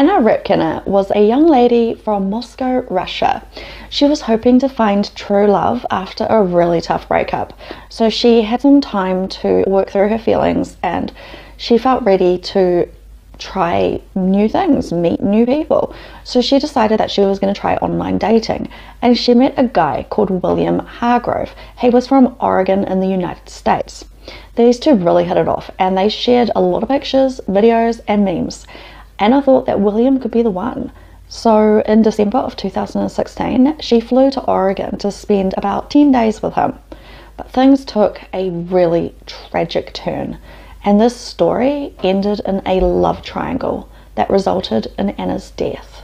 Anna Repkina was a young lady from Moscow, Russia. She was hoping to find true love after a really tough breakup, so she had some time to work through her feelings, and she felt ready to try new things, meet new people. So she decided that she was going to try online dating, and she met a guy called William Hargrove. He was from Oregon in the United States. These two really hit it off, and they shared a lot of pictures, videos, and memes. Anna thought that William could be the one. So in December of 2016, she flew to Oregon to spend about 10 days with him. But things took a really tragic turn, and this story ended in a love triangle that resulted in Anna's death.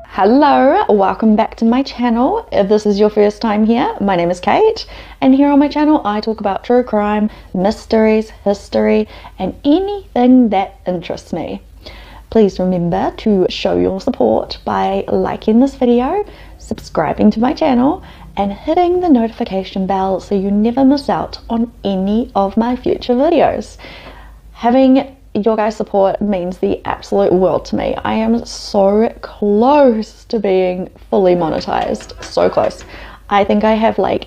Hello, welcome back to my channel. If this is your first time here, my name is Kate, and here on my channel I talk about true crime, mysteries, history, and anything that interests me. Please remember to show your support by liking this video, subscribing to my channel, and hitting the notification bell so you never miss out on any of my future videos. Having your guys' support means the absolute world to me. I am so close to being fully monetized. So close. I think I have like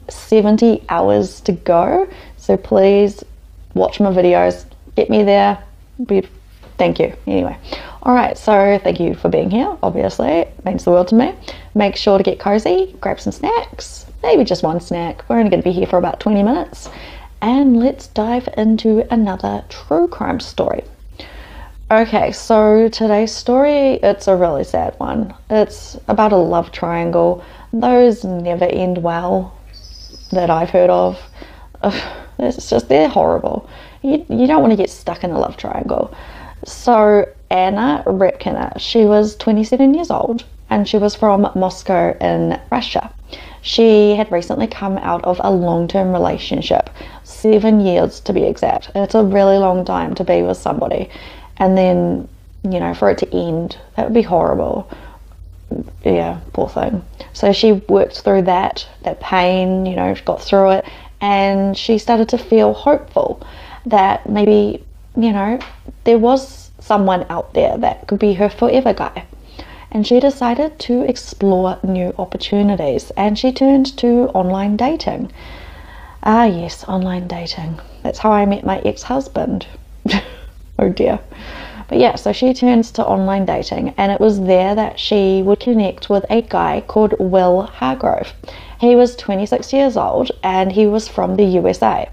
70 hours to go. So please watch my videos. Get me there. Thank you. Anyway. Alright, so thank you for being here. Obviously, it means the world to me. Make sure to get cozy, grab some snacks. Maybe just one snack. We're only going to be here for about 20 minutes. And let's dive into another true crime story. Okay, so today's story, it's a really sad one. It's about a love triangle. Those never end well that I've heard of. It's just, they're horrible. You don't want to get stuck in a love triangle. So Anna Repkina, she was 27 years old and she was from Moscow in Russia. She had recently come out of a long-term relationship, 7 years to be exact. It's a really long time to be with somebody, and then, you know, for it to end, that would be horrible. Yeah, poor thing. So she worked through that pain, you know, got through it, and she started to feel hopeful that maybe, you know, there was someone out there that could be her forever guy. And she decided to explore new opportunities, and she turned to online dating. Ah yes, online dating. That's how I met my ex-husband. Oh dear. But yeah, so she turns to online dating, and it was there that she would connect with a guy called Will Hargrove. He was 26 years old and he was from the USA.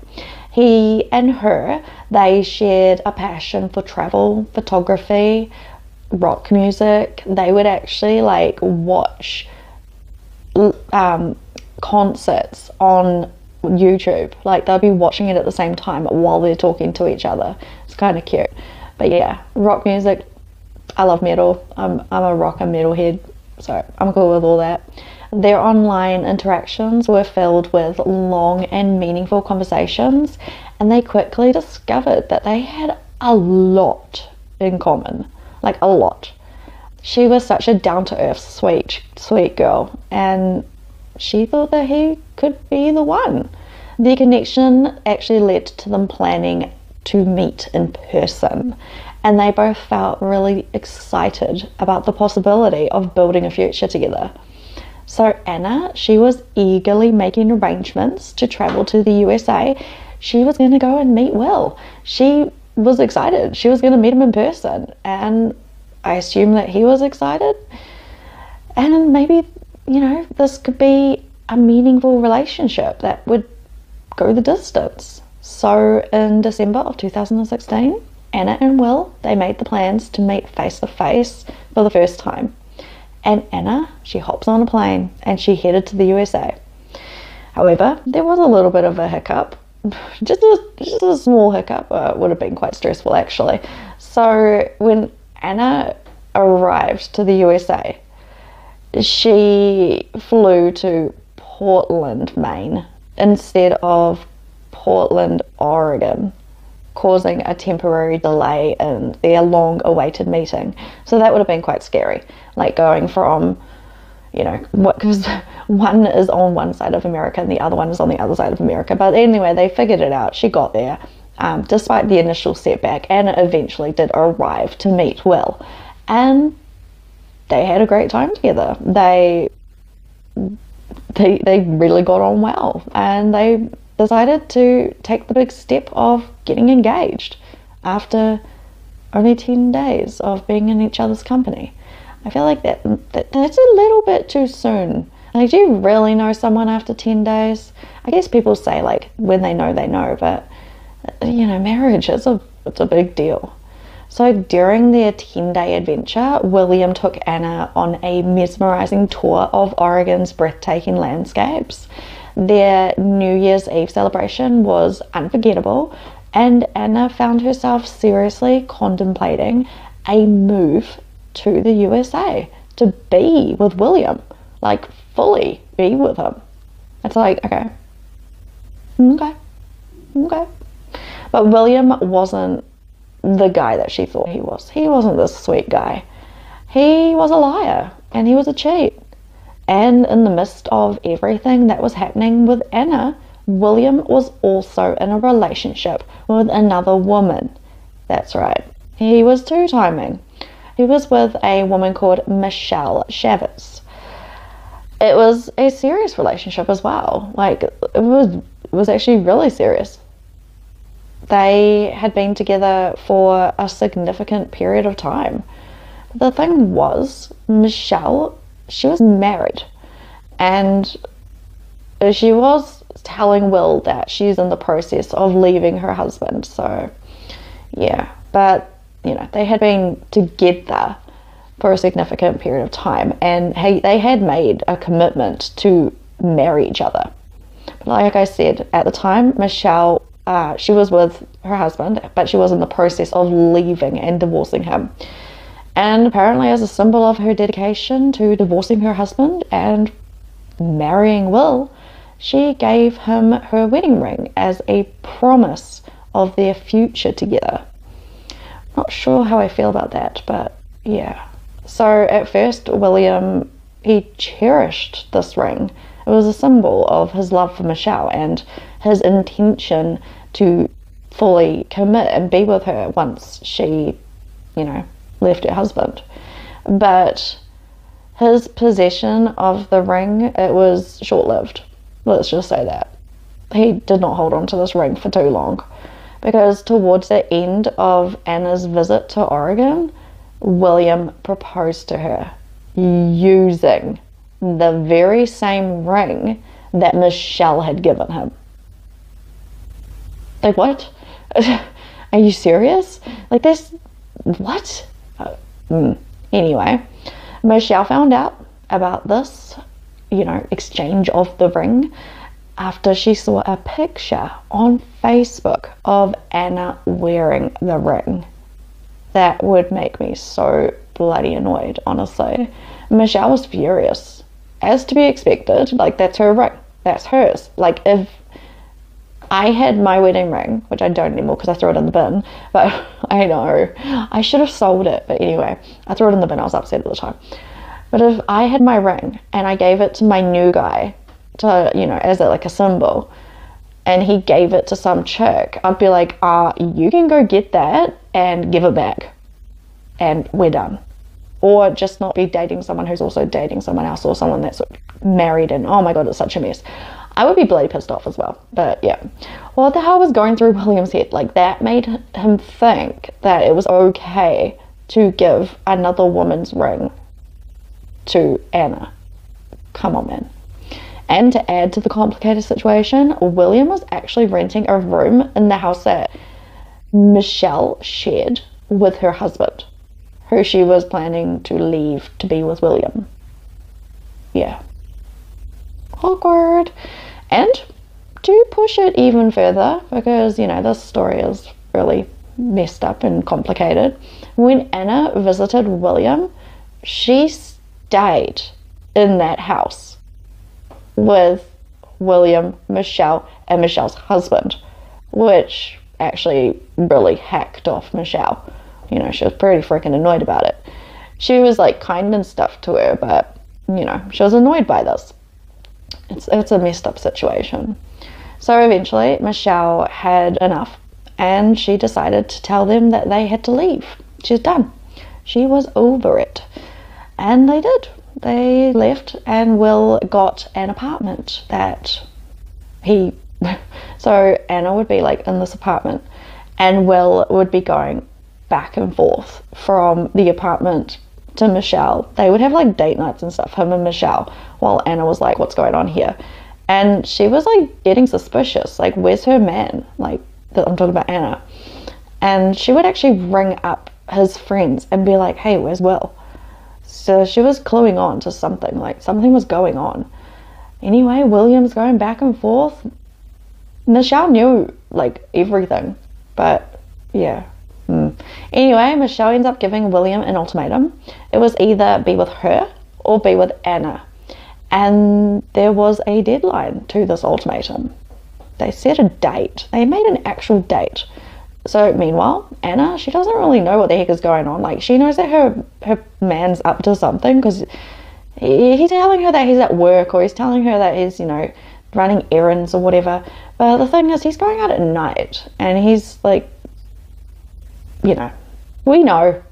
He and her, they shared a passion for travel, photography, rock music. They would actually like watch concerts on YouTube. Like they'll be watching it at the same time while they're talking to each other. It's kind of cute. But yeah, rock music. I love metal. I'm a rock and metal head, so I'm cool with all that. Their online interactions were filled with long and meaningful conversations, and they quickly discovered that they had a lot in common. Like a lot. She was such a down-to-earth, sweet girl, and she thought that he could be the one. Their connection actually led to them planning to meet in person, and they both felt really excited about the possibility of building a future together. So Anna, she was eagerly making arrangements to travel to the USA. She was going to go and meet Will. She was excited. She was going to meet him in person, and I assume that he was excited, and maybe, you know, this could be a meaningful relationship that would go the distance. So in December of 2016, Anna and Will, they made the plans to meet face to face for the first time, and Anna, she hops on a plane and she headed to the USA. However, there was a little bit of a hiccup. Just a small hiccup. It would have been quite stressful actually. So when Anna arrived to the USA, she flew to Portland, Maine instead of Portland, Oregon, causing a temporary delay in their long-awaited meeting. So that would have been quite scary, like going from, you know, because one is on one side of America and the other one is on the other side of America. But anyway, they figured it out. She got there, Despite the initial setback, Anna eventually did arrive to meet Will, and they had a great time together. They really got on well, and they decided to take the big step of getting engaged after only 10 days of being in each other's company. I feel like that's a little bit too soon. Like, do you really know someone after 10 days? I guess people say, like, when they know, but, you know, marriage it's a big deal. So during their 10-day adventure, William took Anna on a mesmerizing tour of Oregon's breathtaking landscapes. Their New Year's Eve celebration was unforgettable, and Anna found herself seriously contemplating a move to the USA to be with William, like fully be with him. It's like, okay. But William wasn't the guy that she thought he was. He wasn't this sweet guy. He was a liar, and he was a cheat. And in the midst of everything that was happening with Anna, William was also in a relationship with another woman. That's right. He was two-timing. He was with a woman called Michelle Chavez. It was a serious relationship as well. Like, it was actually really serious. They had been together for a significant period of time. The thing was, Michelle, she was married, and she was telling Will that she's in the process of leaving her husband. So yeah, but you know, they had been together for a significant period of time, and they had made a commitment to marry each other. But like I said, at the time, Michelle, she was with her husband, but she was in the process of leaving and divorcing him. And apparently, as a symbol of her dedication to divorcing her husband and marrying Will, she gave him her wedding ring as a promise of their future together. Not sure how I feel about that, but yeah. So at first, William, he cherished this ring. It was a symbol of his love for Michelle and his intention to fully commit and be with her once she, you know, left her husband. But his possession of the ring, it was short-lived. Let's just say that. He did not hold on to this ring for too long, because towards the end of Anna's visit to Oregon, William proposed to her using the very same ring that Michelle had given him. Like, what? Are you serious? Like, this, what? Anyway, Michelle found out about this, you know, exchange of the ring after she saw a picture on Facebook of Anna wearing the ring. That would make me so bloody annoyed, honestly. Michelle was furious, as to be expected. Like, that's her ring, that's hers. Like, if I had my wedding ring, which I don't anymore because I threw it in the bin, but I know I should have sold it, but anyway, I threw it in the bin. I was upset at the time. But if I had my ring and I gave it to my new guy to, you know, as like a symbol, and he gave it to some chick, I'd be like, you can go get that and give it back, and we're done. Or just not be dating someone who's also dating someone else, or someone that's married, and oh my god, it's such a mess. I would be bloody pissed off as well. But yeah, what the hell was going through William's head? Like, that made him think that it was okay to give another woman's ring to Anna. Come on, man. And to add to the complicated situation, William was actually renting a room in the house that Michelle shared with her husband, who she was planning to leave to be with William. Yeah. Awkward. And to push it even further, because, you know, this story is really messed up and complicated, when Anna visited William, she stayed in that house with William, Michelle, and Michelle's husband, which actually really hacked off Michelle. You know, she was pretty freaking annoyed about it. She was like kind and stuff to her, but, you know, she was annoyed by this. It's a messed up situation. So eventually Michelle had enough and she decided to tell them that they had to leave. She's done. She was over it. And they did. They left, and Will got an apartment that he... So Anna would be like in this apartment, and Will would be going back and forth from the apartment to Michelle. They would have like date nights and stuff, him and Michelle, while Anna was like, what's going on here? And she was like getting suspicious, like, where's her man? Like, I'm talking about Anna. And she would actually ring up his friends and be like, hey, where's Will? So she was cluing on to something, like something was going on. Anyway, William's going back and forth. Michelle knew like everything, but yeah. Anyway, Michelle ends up giving William an ultimatum. It was either be with her or be with Anna. And there was a deadline to this ultimatum. They set a date. They made an actual date. So meanwhile, Anna, she doesn't really know what the heck is going on. Like, she knows that her man's up to something, because he's telling her that he's at work, or he's telling her that he's, you know, running errands or whatever. But the thing is, he's going out at night, and he's like, you know, we know.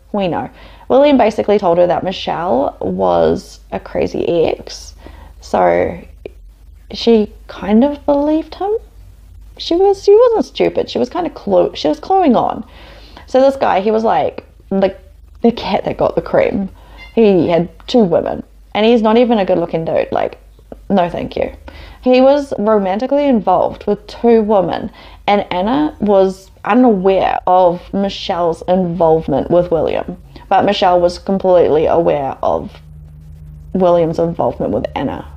William basically told her that Michelle was a crazy ex, so she kind of believed him. She wasn't stupid. She was kind of she was cluing on. So this guy, he was like the cat that got the cream. He had 2 women, and he's not even a good looking dude. Like, no thank you. He was romantically involved with 2 women, and Anna was unaware of Michelle's involvement with William, but Michelle was completely aware of William's involvement with Anna.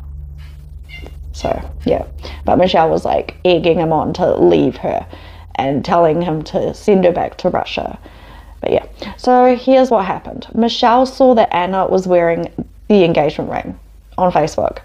So yeah, but Michelle was like egging him on to leave her and telling him to send her back to Russia. But yeah, so here's what happened. Michelle saw that Anna was wearing the engagement ring on Facebook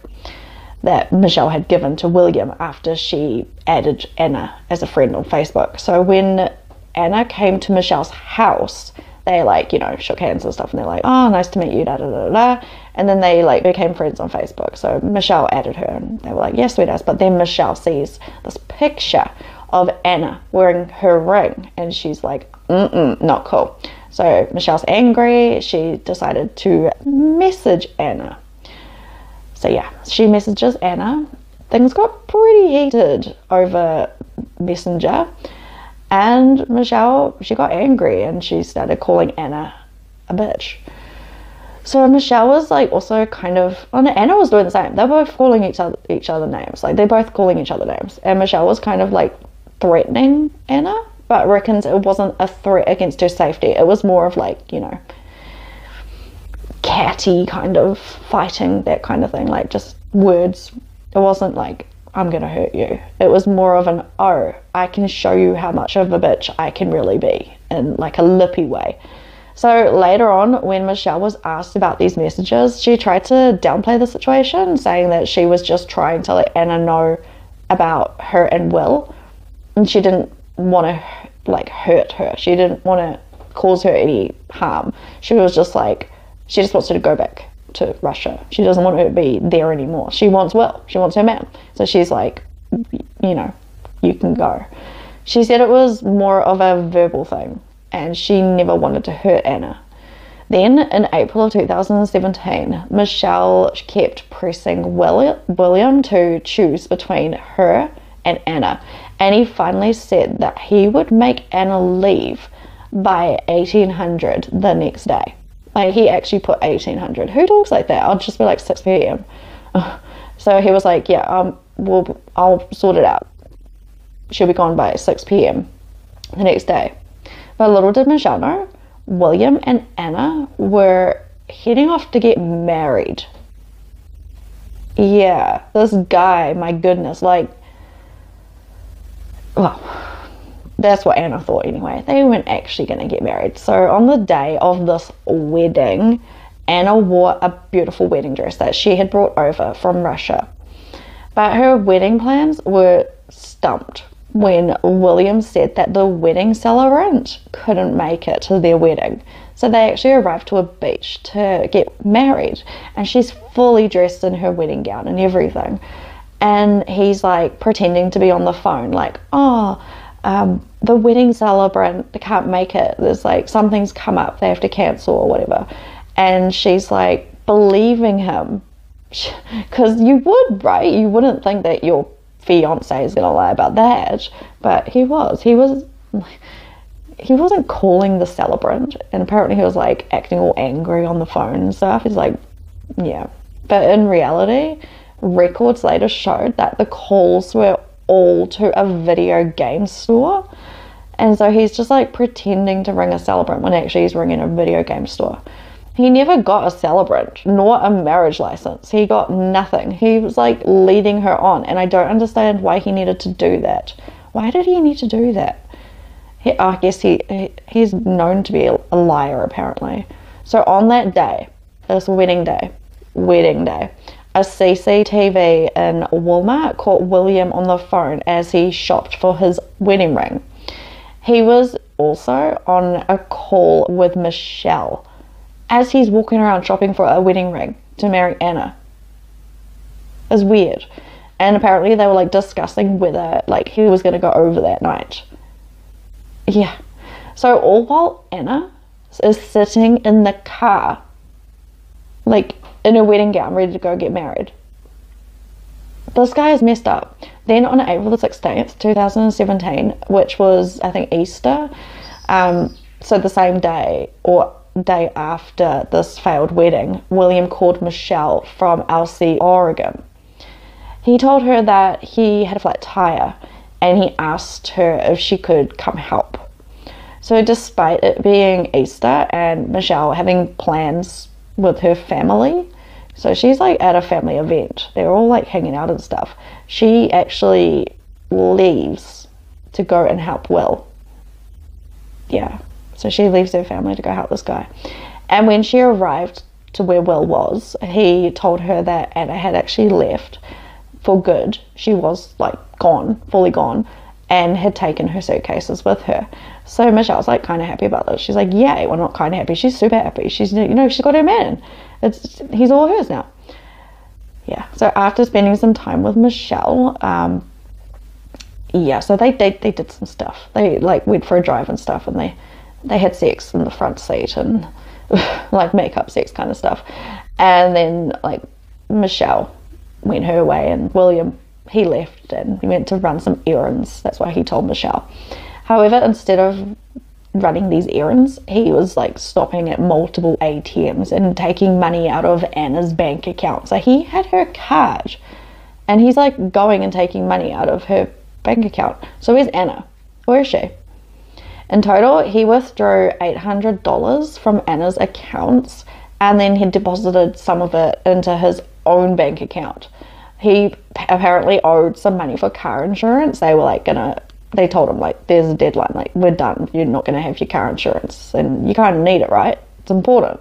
that Michelle had given to William after she added Anna as a friend on Facebook. So when Anna came to Michelle's house, they like, you know, shook hands and stuff, and they're like, oh, nice to meet you, da da da da. And then they like became friends on Facebook. So Michelle added her, and they were like, yes, sweet ass. But then Michelle sees this picture of Anna wearing her ring, and she's like, not cool. So Michelle's angry. She decided to message Anna. So yeah, she messages Anna. Things got pretty heated over Messenger, and Michelle, she got angry, and she started calling Anna a bitch. So Michelle was like also kind of, oh no, Anna was doing the same. They were both calling each other names. Like, they're both calling each other names. And Michelle was kind of like threatening Anna, but reckons it wasn't a threat against her safety. It was more of like, you know, catty kind of fighting, that kind of thing. Like, just words. It wasn't like, I'm gonna hurt you. It was more of an, oh, I can show you how much of a bitch I can really be, in like a lippy way. So later on, when Michelle was asked about these messages, she tried to downplay the situation, saying that she was just trying to let Anna know about her and Will, and she didn't want to like hurt her. She didn't want to cause her any harm. She was just like, she just wants her to go back to Russia. She doesn't want her to be there anymore. She wants Will. She wants her man. So she's like, you know, you can go. She said it was more of a verbal thing, and she never wanted to hurt Anna. Then in April of 2017, Michelle kept pressing William to choose between her and Anna, and he finally said that he would make Anna leave by 1800 the next day. Like, he actually put 1800. Who talks like that? I'll just be like 6 p.m. So he was like, yeah, I'll sort it out. She'll be gone by 6 p.m. the next day. But little did Michelle know, William and Anna were heading off to get married. Yeah, this guy, my goodness, like, well, that's what Anna thought anyway. They weren't actually going to get married. So on the day of this wedding, Anna wore a beautiful wedding dress that she had brought over from Russia. But her wedding plans were stumped when William said that the wedding celebrant couldn't make it to their wedding. So they actually arrived to a beach to get married, and she's fully dressed in her wedding gown and everything. And he's like pretending to be on the phone, like, oh, the wedding celebrant can't make it. There's like, something's come up, they have to cancel or whatever. And she's like believing him, because you would, right? You wouldn't think that your fiance is gonna lie about that, but he wasn't calling the celebrant, and apparently he was like acting all angry on the phone and stuff. He's like, yeah. But in reality, records later showed that the calls were all to a video game store, and so he's just like pretending to ring a celebrant when actually he's ringing a video game store. He never got a celebrant nor a marriage license. He got nothing. He was like leading her on, and I don't understand why he needed to do that. Why did he need to do that? I guess he's known to be a liar, apparently. So on that day, this wedding day, a CCTV in Walmart caught William on the phone as he shopped for his wedding ring. He was also on a call with Michelle as he's walking around shopping for a wedding ring to marry Anna. It's weird. And apparently they were like discussing whether like he was going to go over that night. Yeah. So all while Anna is sitting in the car, like in a wedding gown, ready to go get married. This guy is messed up. Then on April the 16th, 2017, which was, I think, Easter, so the same day or day after this failed wedding, William called Michelle from Alsea, Oregon. He told her that he had a flat tire, and he asked her if she could come help. So despite it being Easter and Michelle having plans with her family, so she's like at a family event, they're all like hanging out and stuff, she actually leaves to go and help Will. Yeah, so she leaves her family to go help this guy. And when she arrived to where Will was, he told her that Anna had actually left for good. She was like gone, fully gone, and had taken her suitcases with her. So Michelle's like kind of happy about this. She's like, yay. Well, not kind of happy, she's super happy. She's, you know, she's got her man. He's all hers now. Yeah. So after spending some time with Michelle, yeah, so they did some stuff. They like went for a drive and stuff, and they had sex in the front seat and like makeup sex kind of stuff. And then like Michelle went her way, and William, he left and he went to run some errands. That's why he told Michelle. However, instead of running these errands, he was like stopping at multiple ATMs and taking money out of Anna's bank account. So he had her card, and he's like going and taking money out of her bank account. So where's Anna? Where is she? In total, he withdrew $800 from Anna's accounts, and then he deposited some of it into his own bank account. He apparently owed some money for car insurance. They were like they told him like, there's a deadline, like we're done, you're not gonna have your car insurance, and you kind of need it, right? It's important.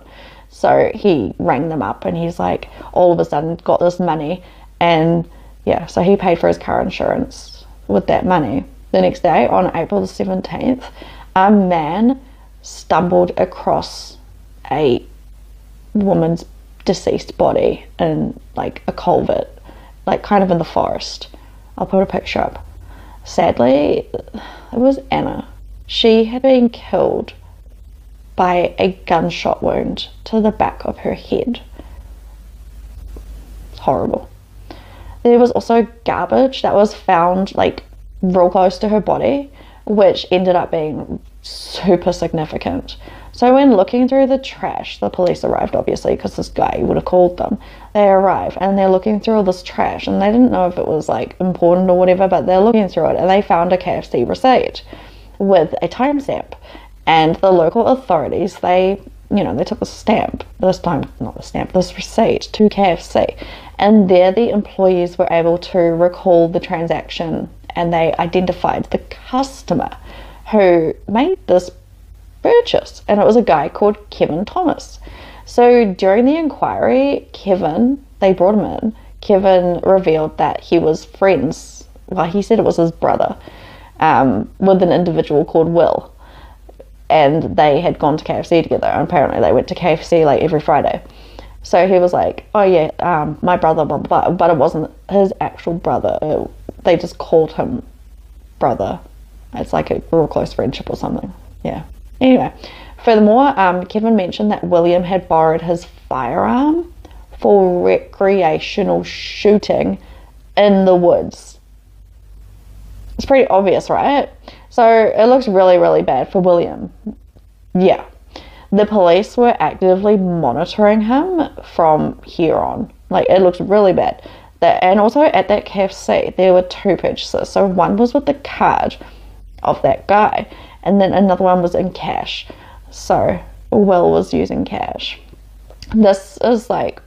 So he rang them up, and he's like all of a sudden got this money, and yeah, so he paid for his car insurance with that money. The next day, on April the 17th, a man stumbled across a woman's deceased body in like a culvert, like kind of in the forest. I'll put a picture up. Sadly, it was Anna. She had been killed by a gunshot wound to the back of her head. It's horrible. There was also garbage that was found like real close to her body, which ended up being super significant. So when looking through the trash, the police arrived, obviously, because this guy would have called them. They arrive and they're looking through all this trash, and they didn't know if it was like important or whatever, but they're looking through it, and they found a KFC receipt with a timestamp. And the local authorities, they took the stamp, this receipt to KFC, and there the employees were able to recall the transaction, and they identified the customer who made this purchase, and it was a guy called Kevin Thomas. So during the inquiry, they brought him in. Kevin revealed that he was friends, well, he said it was his brother, with an individual called Will, and they had gone to KFC together, and apparently they went to KFC like every Friday. So he was like, oh yeah, my brother, blah, blah, blah, but it wasn't his actual brother. They just called him brother, It's like a real close friendship or something. Yeah. Anyway, furthermore, Kevin mentioned that William had borrowed his firearm for recreational shooting in the woods. It's pretty obvious, right? So it looks really, really bad for William. Yeah. The police were actively monitoring him from here on. Like, it looks really bad. And also at that KFC, there were 2 purchases. So one was with the card of that guy, and then another one was in cash. So Will was using cash. This is like,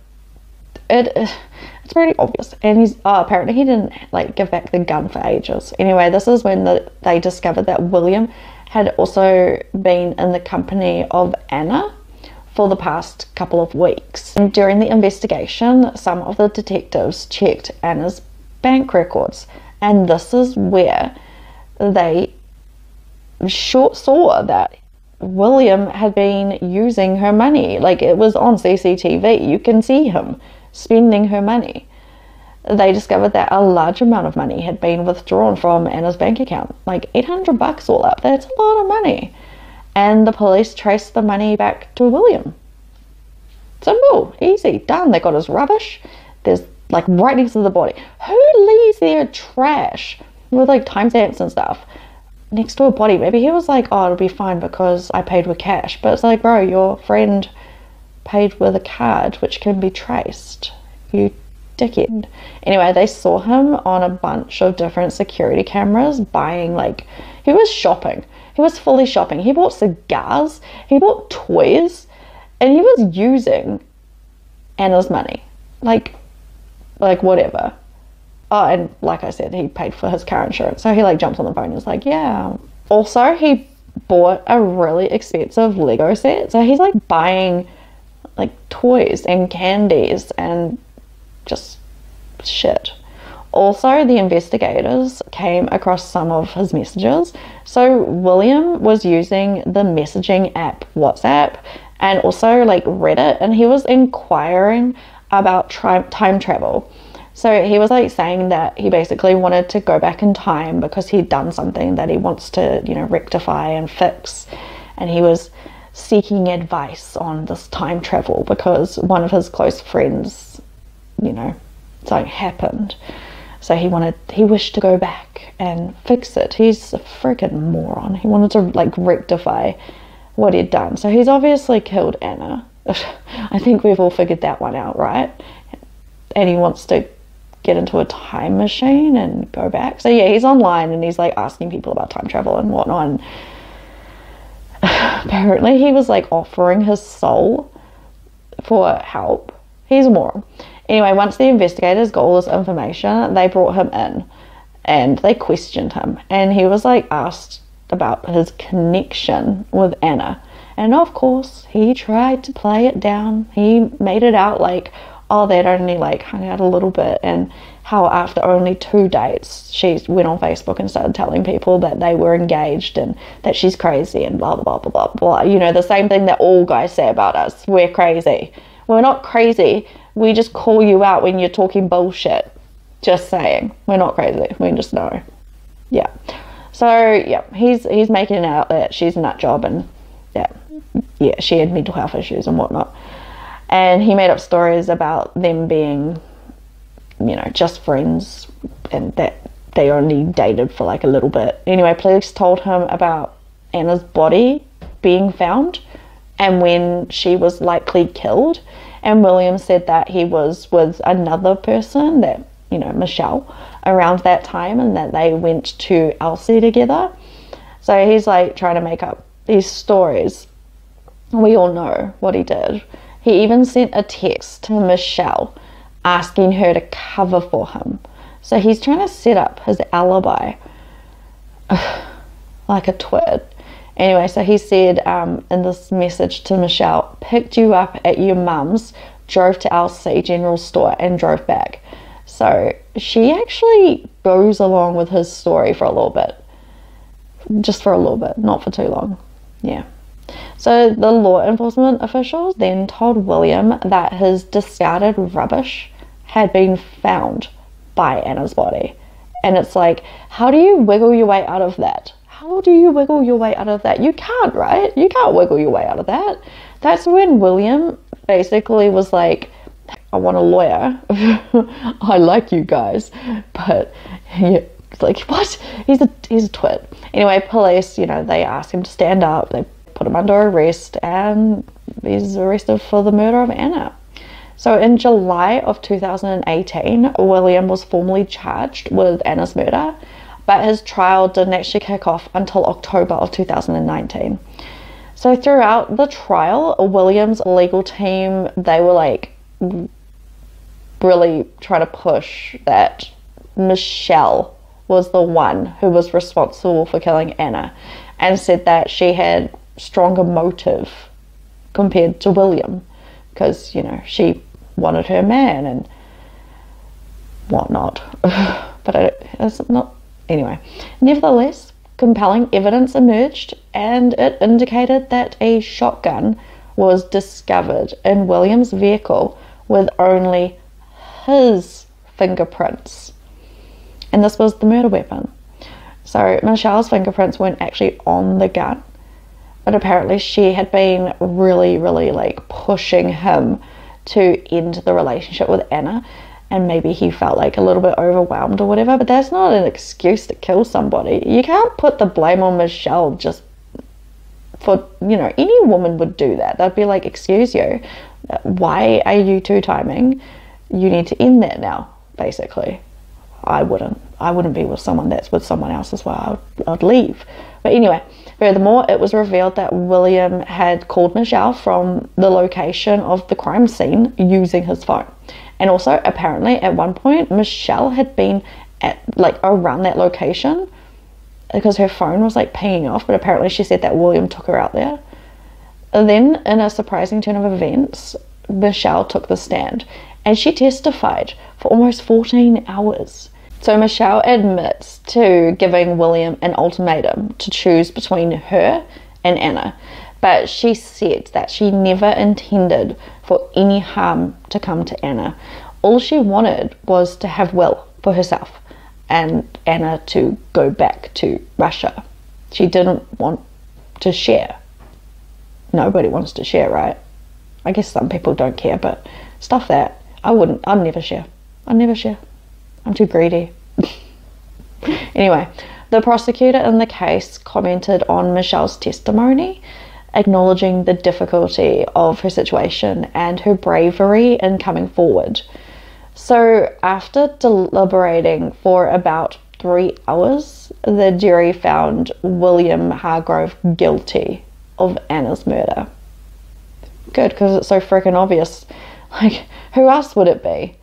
it's pretty obvious. And he's apparently he didn't like give back the gun for ages. Anyway, this is when they discovered that William had also been in the company of Anna for the past couple of weeks. And during the investigation, some of the detectives checked Anna's bank records, and this is where they saw that William had been using her money. Like, it was on CCTV. You can see him spending her money. They discovered that a large amount of money had been withdrawn from Anna's bank account, like $800 all up. That's a lot of money. And the police traced the money back to William. Simple, easy, done. They got his rubbish. There's like right next to the body. Who leaves their trash with like timestamps and stuff next to a body? Maybe he was like, oh, it'll be fine because I paid with cash. But it's like, bro, your friend paid with a card which can be traced. You dickhead. Anyway, they saw him on a bunch of different security cameras buying, like, he was shopping. He was fully shopping. He bought cigars, he bought toys, and he was using Anna's money. Like whatever. Oh, and like I said, he paid for his car insurance. So he like jumps on the phone and was like, yeah. Also, he bought a really expensive Lego set. So he's like buying like toys and candies and just shit. Also, the investigators came across some of his messages. So William was using the messaging app WhatsApp and also like Reddit, and he was inquiring about time travel. So he was like saying that he basically wanted to go back in time because he'd done something that he wants to, you know, rectify and fix, and he was seeking advice on this time travel because one of his close friends, you know, something happened. So he wished to go back and fix it. He's a freaking moron. He wanted to like rectify what he'd done. So he's obviously killed Anna. I think we've all figured that one out, right? And he wants to get into a time machine and go back. So yeah, he's online and he's like asking people about time travel and whatnot. And apparently he was like offering his soul for help. He's a moron. Anyway, once the investigators got all this information, they brought him in and they questioned him, and he was like asked about his connection with Anna, and of course he tried to play it down. He made it out like, oh, they'd only like hung out a little bit, and how after only 2 dates she went on Facebook and started telling people that they were engaged and that she's crazy and blah blah blah blah blah. You know, the same thing that all guys say about us. We're crazy. We're not crazy. We just call you out when you're talking bullshit. Just saying. We're not crazy. We just know. Yeah. So yeah, he's making it out that she's a nut job, and yeah, she had mental health issues and whatnot. And he made up stories about them being, you know, just friends, and that they only dated for like a little bit. Anyway, police told him about Anna's body being found and when she was likely killed. And William said that he was with another person, that, you know, Michelle, around that time, and that they went to Elsie together. So he's like trying to make up these stories. We all know what he did. He even sent a text to Michelle asking her to cover for him. So he's trying to set up his alibi like a twit. Anyway, so he said in this message to Michelle, picked you up at your mum's, drove to LC General Store and drove back. So she actually goes along with his story for a little bit. Just for a little bit, not for too long. Yeah. So the law enforcement officials then told William that his discarded rubbish had been found by Anna's body. And it's like, how do you wiggle your way out of that? how do you wiggle your way out of that? You can't, right? You can't wiggle your way out of that. That's when William basically was like, I want a lawyer. I like you guys, but yeah, it's like, what? He's a twit. Anyway, police, you know, they asked him to stand up. They put him under arrest, and he's arrested for the murder of Anna. So in July of 2018, William was formally charged with Anna's murder, but his trial didn't actually kick off until October of 2019. So throughout the trial, William's legal team, they were like really trying to push that Michelle was the one who was responsible for killing Anna, and said that she had stronger motive compared to William, because, you know, she wanted her man and whatnot. But it's not, anyway. Nevertheless, compelling evidence emerged, and it indicated that a shotgun was discovered in William's vehicle with only his fingerprints, and this was the murder weapon. So Michelle's fingerprints weren't actually on the gun, but apparently she had been really like pushing him to end the relationship with Anna, and maybe he felt like a little bit overwhelmed or whatever. But that's not an excuse to kill somebody. You can't put the blame on Michelle just for, you know, any woman would do that. They'd be like, excuse you, why are you two-timing? You need to end that now, basically. I wouldn't be with someone that's with someone else as well. I'd leave. But anyway, furthermore, it was revealed that William had called Michelle from the location of the crime scene using his phone. And also, apparently, at one point, Michelle had been at, like, around that location because her phone was, like, pinging off. But apparently she said that William took her out there. And then, in a surprising turn of events, Michelle took the stand, and she testified for almost 14 hours. So Michelle admits to giving William an ultimatum to choose between her and Anna, but she said that she never intended for any harm to come to Anna. All she wanted was to have Will for herself and Anna to go back to Russia. She didn't want to share. Nobody wants to share, right? I guess some people don't care, but stuff that I'd never share. I'd never share. I'm too greedy. Anyway, the prosecutor in the case commented on Michelle's testimony, acknowledging the difficulty of her situation and her bravery in coming forward. So after deliberating for about 3 hours, the jury found William Hargrove guilty of Anna's murder. Good, because it's so freaking obvious. Like, who else would it be?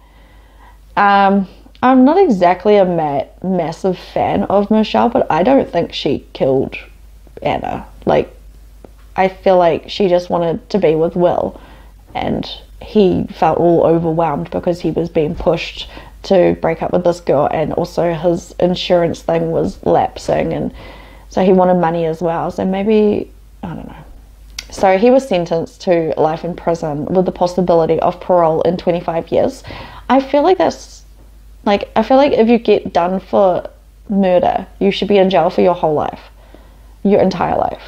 I'm not exactly a massive fan of Michelle, but I don't think she killed Anna. Like, I feel like she just wanted to be with Will, and he felt all overwhelmed because he was being pushed to break up with this girl, and also his insurance thing was lapsing, and so he wanted money as well. So maybe, I don't know. So he was sentenced to life in prison with the possibility of parole in 25 years. I feel like that's, like, I feel like if you get done for murder, you should be in jail for your whole life. Your entire life.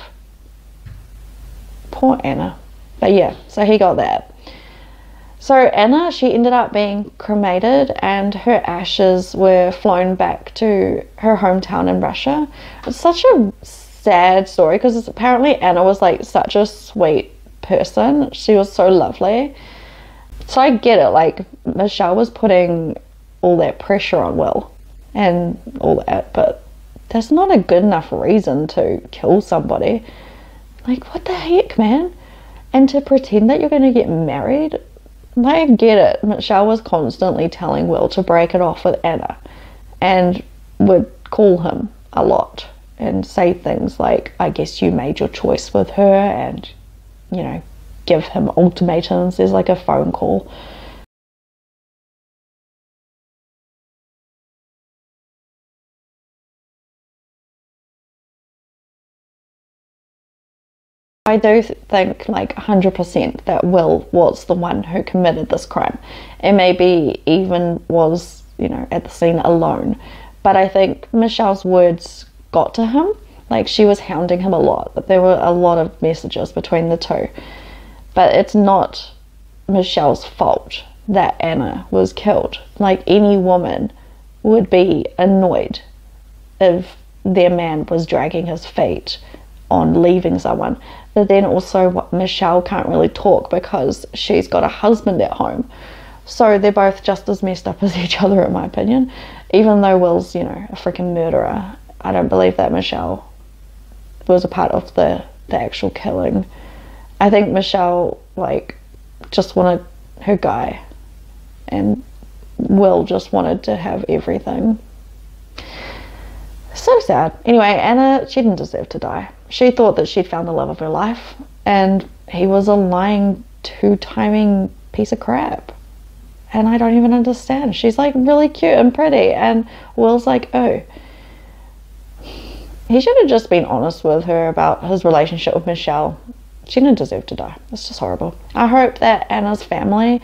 Poor Anna. But yeah, so he got that. So Anna, she ended up being cremated, and her ashes were flown back to her hometown in Russia. It's such a sad story because apparently Anna was like such a sweet person. She was so lovely. So I get it, like Michelle was putting all that pressure on Will and all that, but that's not a good enough reason to kill somebody. Like, what the heck, man? And to pretend that you're going to get married. I get it. Michelle was constantly telling Will to break it off with Anna, and would call him a lot and say things like, I guess you made your choice with her, and, you know, give him ultimatums. There's like a phone call. I do think like 100% that Will was the one who committed this crime, and maybe even was, you know, at the scene alone. But I think Michelle's words got to him, Like, she was hounding him a lot, but there were a lot of messages between the two. But it's not Michelle's fault that Anna was killed. Like, any woman would be annoyed if their man was dragging his feet on leaving someone. But then also Michelle can't really talk because she's got a husband at home. So they're both just as messed up as each other, in my opinion. Even though Will's, you know, a freaking murderer, I don't believe that Michelle was a part of the actual killing. I think Michelle, like, just wanted her guy, and Will just wanted to have everything. So sad. Anyway, Anna, she didn't deserve to die. She thought that she'd found the love of her life, and he was a lying, two-timing piece of crap. And I don't even understand. She's like really cute and pretty, and Will's like, oh. He should have just been honest with her about his relationship with Michelle. She didn't deserve to die. It's just horrible. I hope that Anna's family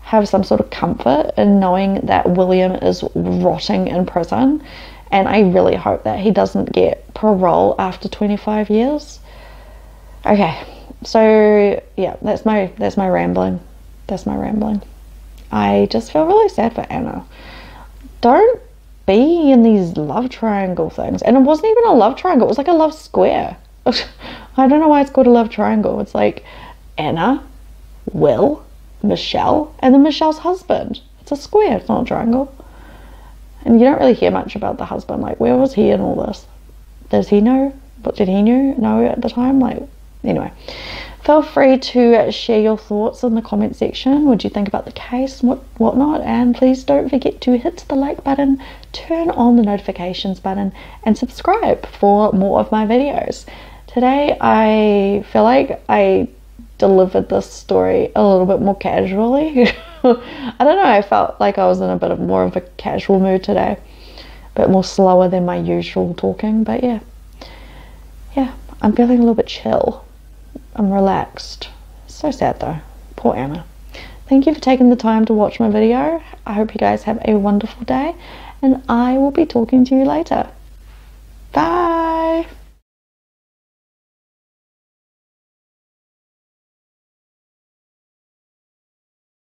have some sort of comfort in knowing that William is rotting in prison, and I really hope that he doesn't get parole after 25 years. Okay, so yeah, that's my rambling. That's my rambling. I just feel really sad for Anna. Don't be in these love triangle things. And it wasn't even a love triangle, it was like a love square. I don't know why it's called a love triangle. It's like Anna, Will, Michelle, and then Michelle's husband. It's a square, it's not a triangle. And you don't really hear much about the husband. Like, where was he in all this? Does he know? What did he know at the time? Like, anyway. Feel free to share your thoughts in the comment section. What do you think about the case, whatnot? And please don't forget to hit the like button, turn on the notifications button, and subscribe for more of my videos. Today, I feel like I delivered this story a little bit more casually. I don't know, I felt like I was in a bit of more of a casual mood today. A bit more slower than my usual talking, but yeah, I'm feeling a little bit chill. I'm relaxed. So sad though. Poor Anna. Thank you for taking the time to watch my video. I hope you guys have a wonderful day, and I will be talking to you later. Bye.